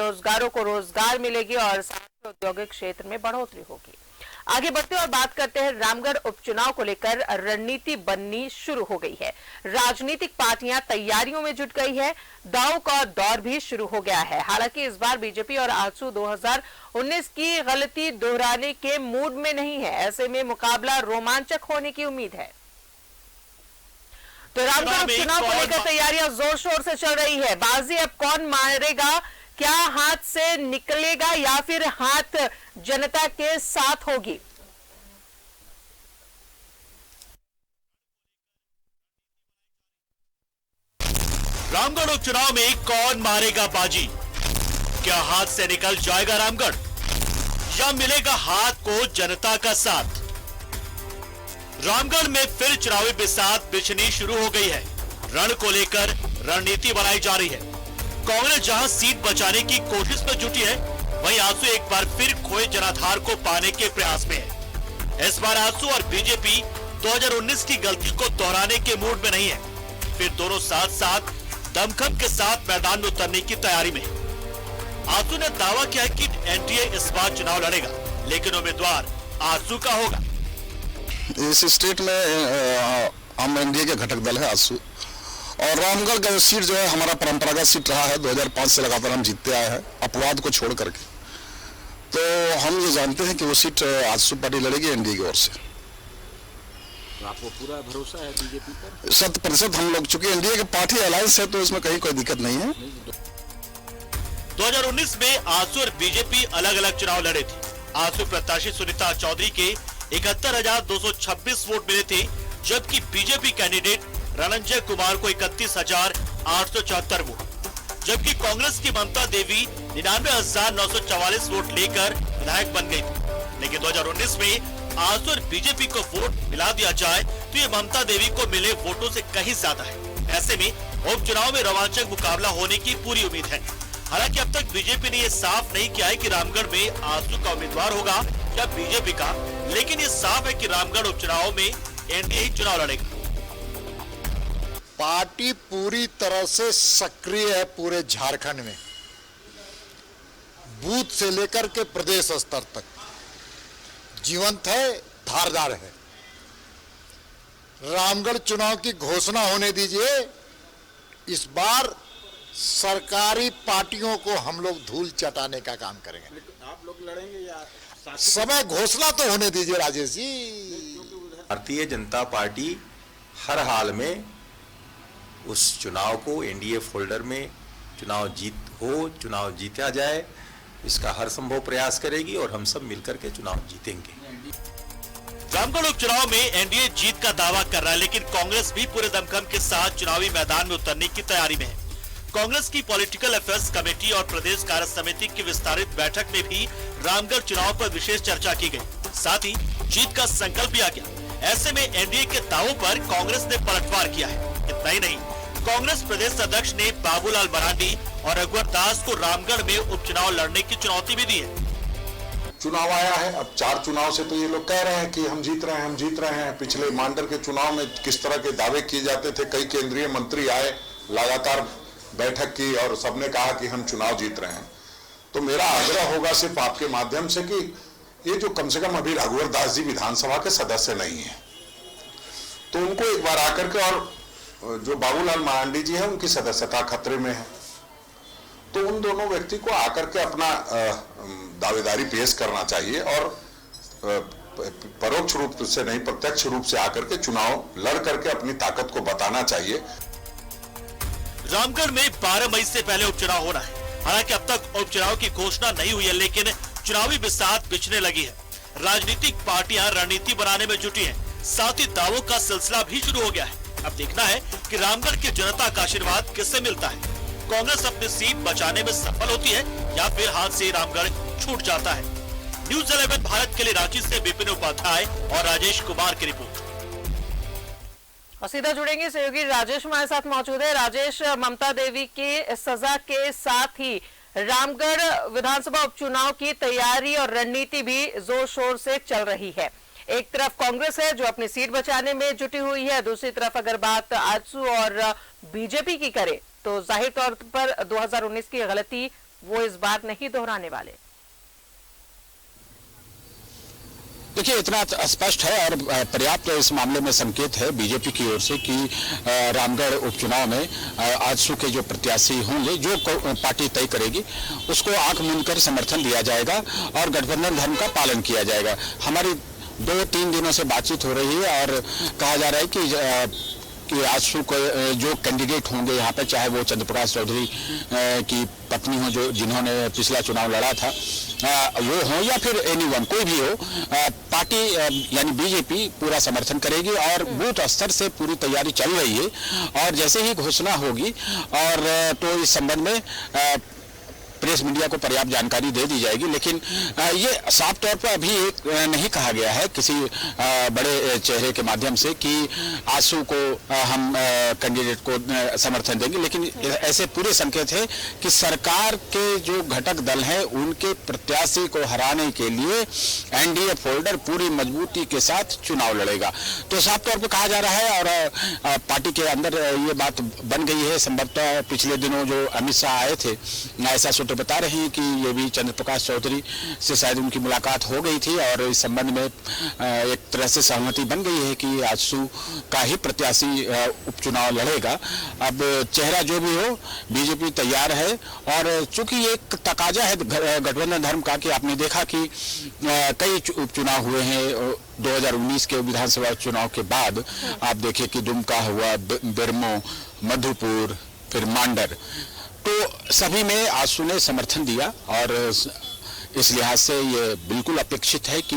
बेरोजगारों को रोजगार मिलेगी और साथ ही औद्योगिक क्षेत्र में बढ़ोतरी होगी। आगे बढ़ते और बात करते हैं रामगढ़ उपचुनाव को लेकर रणनीति बननी शुरू हो गई है। राजनीतिक पार्टियां तैयारियों में जुट गई है। दांव का दौर भी शुरू हो गया है। हालांकि इस बार बीजेपी और आजसू 2019 की गलती दोहराने के मूड में नहीं है। ऐसे में मुकाबला रोमांचक होने की उम्मीद है। तो रामगढ़ उपचुनाव को लेकर तैयारियां जोर शोर से चल रही है। बाजी अब कौन मारेगा? क्या हाथ से निकलेगा या फिर हाथ जनता के साथ होगी? रामगढ़ उपचुनाव में कौन मारेगा बाजी? क्या हाथ से निकल जाएगा रामगढ़ या मिलेगा हाथ को जनता का साथ? रामगढ़ में फिर चुनावी बिसात बिछनी शुरू हो गई है। रण को लेकर रणनीति बनाई जा रही है। कांग्रेस जहां सीट बचाने की कोशिश में जुटी है, वहीं आजसू एक बार फिर खोए जनाधार को पाने के प्रयास में है। इस बार आजसू और बीजेपी 2019 की गलती को दोहराने के मूड में नहीं है। फिर दोनों साथ साथ दमखम के साथ मैदान में उतरने की तैयारी में है। आजसू ने दावा किया है कि एनडीए इस बार चुनाव लड़ेगा, लेकिन उम्मीदवार आजसू का होगा। इस स्टेट में हम एनडीए के घटक दल है आजसू, और रामगढ़ का सीट जो है हमारा परंपरागत सीट रहा है। 2005 से लगातार हम जीतते आए हैं, अपवाद को छोड़ करके। तो हम ये जानते हैं कि वो सीट आजसू पार्टी लड़ेगी एनडीए की ओर से। तो आपको पूरा भरोसा है बीजेपी पर? 100% हम लोग, चूंकि एनडीए के पार्टी अलायंस है तो इसमें कहीं कोई दिक्कत नहीं है। 2019 में आजसू और बीजेपी अलग अलग चुनाव लड़े थे। आजसू प्रत्याशी सुनीता चौधरी के 71,226 वोट मिले थे, जबकि बीजेपी कैंडिडेट रणंजय कुमार को 31,874 वोट, जबकि कांग्रेस की ममता देवी 99,944 वोट लेकर विधायक बन गई थी। लेकिन 2019 में आजसू और बीजेपी को वोट मिला दिया जाए तो ये ममता देवी को मिले वोटों से कहीं ज्यादा है। ऐसे में उपचुनाव में रोमांचक मुकाबला होने की पूरी उम्मीद है। हालांकि अब तक बीजेपी ने यह साफ नहीं किया है कि रामगढ़ में आजसू का उम्मीदवार होगा या बीजेपी का, लेकिन ये साफ है कि रामगढ़ उपचुनाव में एनडीए ही चुनाव लड़ेगा। पार्टी पूरी तरह से सक्रिय है। पूरे झारखंड में बूथ से लेकर के प्रदेश स्तर तक जीवंत है, धारदार है। रामगढ़ चुनाव की घोषणा होने दीजिए। इस बार सरकारी पार्टियों को हम लोग धूल चटाने का काम करेंगे। आप लोग लड़ेंगे या समय घोषणा तो होने दीजिए राजेश जी। भारतीय जनता पार्टी हर हाल में उस चुनाव को एनडीए फोल्डर में चुनाव जीता जाए, इसका हर संभव प्रयास करेगी और हम सब मिलकर के चुनाव जीतेंगे। रामगढ़ उपचुनाव में एनडीए जीत का दावा कर रहा है, लेकिन कांग्रेस भी पूरे दमखम के साथ चुनावी मैदान में उतरने की तैयारी में है। कांग्रेस की पॉलिटिकल अफेयर्स कमेटी और प्रदेश कार्य समिति की विस्तारित बैठक में भी रामगढ़ चुनाव पर विशेष चर्चा की गई। साथ ही जीत का संकल्प लिया गया। ऐसे में एनडीए के दावों पर कांग्रेस ने पलटवार किया है। इतना ही नहीं, कांग्रेस प्रदेश अध्यक्ष ने बाबूलाल मरांडी और रघुवर दास को रामगढ़ में उपचुनाव लड़ने की चुनौती भी दी है। चुनाव आया है, अब 4 चुनाव से तो ये लोग कह रहे हैं कि हम जीत रहे हैं। पिछले मांडर के चुनाव में किस तरह के दावे किए जाते थे। कई केंद्रीय मंत्री आए, लगातार बैठक की और सबने कहा कि हम चुनाव जीत रहे हैं। तो मेरा आग्रह होगा सिर्फ आपके माध्यम से कि ये जो कम से कम अभी रघुवर दास जी विधानसभा के सदस्य नहीं है, तो उनको एक बार आकर के, और जो बाबूलाल मरांडी जी हैं उनकी सदस्यता खतरे में है, तो उन दोनों व्यक्ति को आकर के अपना दावेदारी पेश करना चाहिए और परोक्ष रूप से नहीं प्रत्यक्ष रूप से आकर के चुनाव लड़ करके अपनी ताकत को बताना चाहिए। रामगढ़ में 12 मई से पहले उपचुनाव होना है। हालांकि अब तक उपचुनाव की घोषणा नहीं हुई है, लेकिन चुनावी बिसात बिछने लगी है। राजनीतिक पार्टियां रणनीति बनाने में जुटी हैं। साथ ही दावों का सिलसिला भी शुरू हो गया है। अब देखना है कि रामगढ़ की जनता का आशीर्वाद किससे मिलता है। कांग्रेस अपनी सीट बचाने में सफल होती है या फिर हाथ से रामगढ़ छूट जाता है। न्यूज़ 11 भारत के लिए रांची से विपिन उपाध्याय और राजेश कुमार की रिपोर्ट। और सीधा जुड़ेंगे सहयोगी राजेश हमारे साथ मौजूद है। राजेश, ममता देवी की सजा के साथ ही रामगढ़ विधानसभा उपचुनाव की तैयारी और रणनीति भी जोर शोर से चल रही है। एक तरफ कांग्रेस है जो अपनी सीट बचाने में जुटी हुई है, दूसरी तरफ अगर बात आजसू और बीजेपी की करें तो जाहिर तौर पर 2019 की गलती वो इस बार नहीं दोहराने वाले। देखिए, इतना स्पष्ट है और पर्याप्त इस मामले में संकेत है बीजेपी की ओर से कि रामगढ़ उपचुनाव में आजसू के जो प्रत्याशी होंगे, जो पार्टी तय करेगी उसको आंख मूंदकर समर्थन दिया जाएगा और गठबंधन धर्म का पालन किया जाएगा। हमारी 2-3 दिनों से बातचीत हो रही है और कहा जा रहा है कि आजसू को जो कैंडिडेट होंगे यहाँ पे, चाहे वो चंद्र प्रकाश चौधरी की पत्नी हो जो जिन्होंने पिछला चुनाव लड़ा था, वो हो या फिर एनीवन कोई भी हो, पार्टी यानी बीजेपी पूरा समर्थन करेगी और बूथ स्तर से पूरी तैयारी चल रही है। और जैसे ही घोषणा होगी और तो इस संबंध में प्रेस मीडिया को पर्याप्त जानकारी दे दी जाएगी। लेकिन ये साफ तौर पर अभी नहीं कहा गया है किसी बड़े चेहरे के माध्यम से कि आजसू को हम कैंडिडेट को समर्थन देंगे, लेकिन ऐसे पूरे संकेत है कि सरकार के जो घटक दल हैं उनके प्रत्याशी को हराने के लिए एनडीए फोल्डर पूरी मजबूती के साथ चुनाव लड़ेगा। तो साफ तौर पर कहा जा रहा है और पार्टी के अंदर ये बात बन गई है। संभवतः पिछले दिनों जो अमित शाह आए थे, ऐसा बता रहे हैं कि ये भी चंद्र प्रकाश चौधरी से शायद उनकी मुलाकात हो गई थी और इस संबंध में एक तरह से सहमति बन गई है कि आजसू का ही प्रत्याशी उपचुनाव लड़ेगा। अब चेहरा जो भी हो, बीजेपी तैयार है और चूंकि एक तकाजा है गठबंधन धर्म का कि आपने देखा कि कई उपचुनाव हुए हैं 2019 के विधानसभा चुनाव के बाद। आप देखें कि दुमका हुआ, बेरमो, मधुपुर, फिर मांडर, तो सभी में आजसू ने समर्थन दिया और इस लिहाज से ये बिल्कुल अपेक्षित है कि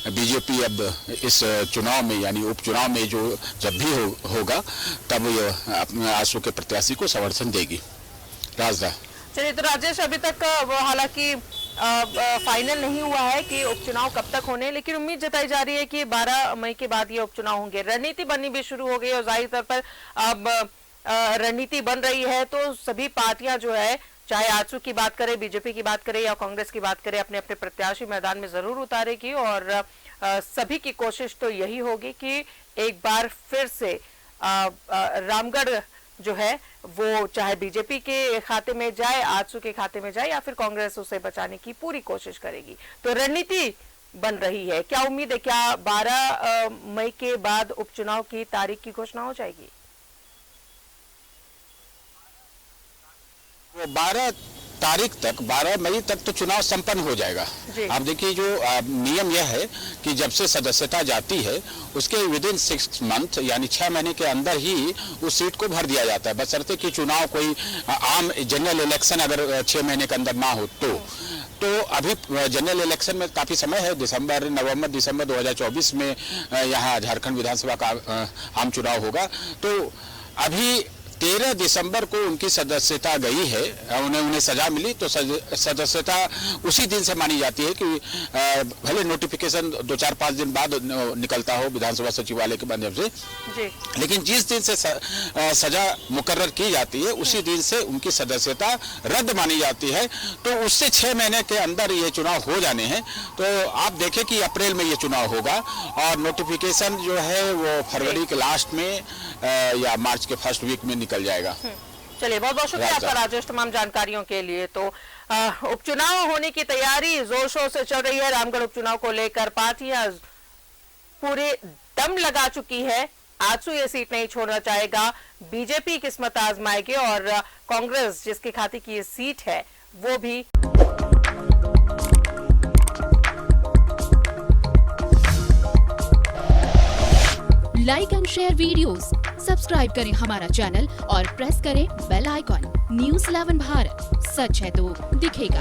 बीजेपी अब इस चुनाव में यानी उपचुनाव में जो जब भी होगा तब ये अपने आजसू के प्रत्याशी को समर्थन देगी। राजदा चलिए, तो राजेश, अभी तक हालांकि फाइनल नहीं हुआ है कि उपचुनाव कब तक होने, लेकिन उम्मीद जताई जा रही है कि 12 मई के बाद ये उपचुनाव होंगे। रणनीति बननी भी शुरू हो गई और जाहिर तौर पर अब रणनीति बन रही है तो सभी पार्टियां जो है, चाहे आजसू की बात करें, बीजेपी की बात करें या कांग्रेस की बात करें, अपने अपने प्रत्याशी मैदान में जरूर उतारेगी और सभी की कोशिश तो यही होगी कि एक बार फिर से रामगढ़ जो है वो चाहे बीजेपी के खाते में जाए, आजसू के खाते में जाए या फिर कांग्रेस उसे बचाने की पूरी कोशिश करेगी। तो रणनीति बन रही है। क्या उम्मीद है, क्या 12 मई के बाद उपचुनाव की तारीख की घोषणा हो जाएगी? 12 तारीख तक, 12 मई तक तो चुनाव संपन्न हो जाएगा। आप देखिए, जो नियम यह है कि जब से सदस्यता जाती है उसके विदिन 6 मंथ यानी 6 महीने के अंदर ही उस सीट को भर दिया जाता है, बशर्ते कि चुनाव कोई आम जनरल इलेक्शन अगर 6 महीने के अंदर ना हो तो अभी जनरल इलेक्शन में काफी समय है। नवंबर दिसंबर 2024 में यहाँ झारखंड विधानसभा का आम चुनाव होगा। तो अभी 13 दिसंबर को उनकी सदस्यता गई है, उन्हें सजा मिली, तो सदस्यता उसी दिन से मानी जाती है कि भले नोटिफिकेशन 2-4-5 दिन बाद निकलता हो विधानसभा सचिवालय के माध्यम से, लेकिन जिस दिन से सजा मुकर्रर की जाती है उसी दिन से उनकी सदस्यता रद्द मानी जाती है। तो उससे 6 महीने के अंदर ये चुनाव हो जाने हैं। तो आप देखें कि अप्रैल में ये चुनाव होगा और नोटिफिकेशन जो है वो फरवरी के लास्ट में या मार्च के फर्स्ट वीक में निकल जाएगा। चलिए, बहुत बहुत शुक्रिया आपका राजेश तमाम जानकारियों के लिए। तो उपचुनाव होने की तैयारी जोर शोर से चल रही है। रामगढ़ उपचुनाव को लेकर पार्टियां पूरे दम लगा चुकी है। आजसू ये सीट नहीं छोड़ना चाहेगा, बीजेपी किस्मत आजमाएगी और कांग्रेस जिसके खाते की ये सीट है वो भी। Like and share videos, subscribe करें हमारा चैनल और प्रेस करें बेल आइकॉन। न्यूज़ 11 भारत, सच है तो दिखेगा।